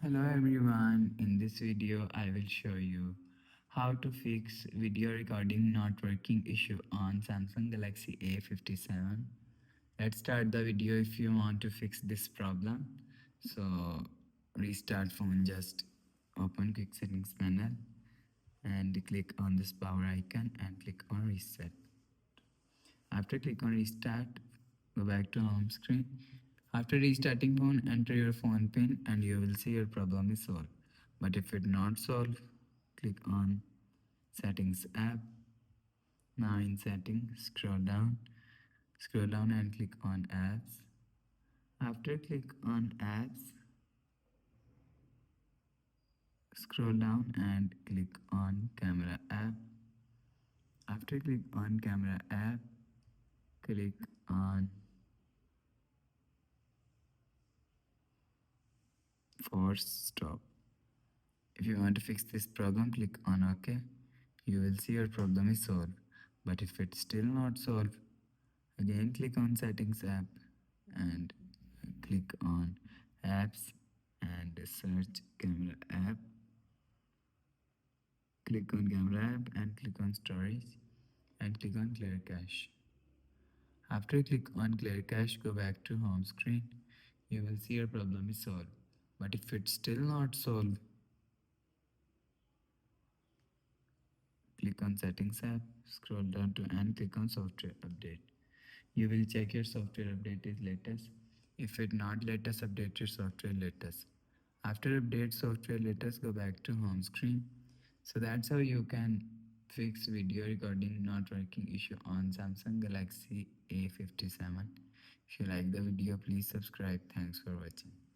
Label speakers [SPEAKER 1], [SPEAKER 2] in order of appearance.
[SPEAKER 1] Hello everyone, in this video I will show you how to fix video recording not working issue on Samsung Galaxy A57. Let's start the video if you want to fix this problem. So restart phone, just open quick settings panel and click on this power icon and click on reset. After click on restart, go back to home screen. After restarting phone, enter your phone pin and you will see your problem is solved. But if it not solved, click on settings app. Now in settings, scroll down and click on apps. After click on apps, scroll down and click on camera app. After click on camera app, click on force stop. If you want to fix this problem, click on OK. You will see your problem is solved. But if it's still not solved, again click on settings app and click on apps and search camera app. Click on camera app and click on storage and click on clear cache. After click on clear cache, go back to home screen. You will see your problem is solved. But if it's still not solved, click on settings app, scroll down to and click on software update. You will check your software update is latest. If it not latest, update your software latest. After update software latest, go back to home screen. So that's how you can fix video recording not working issue on Samsung Galaxy A57. If you like the video, please subscribe. Thanks for watching.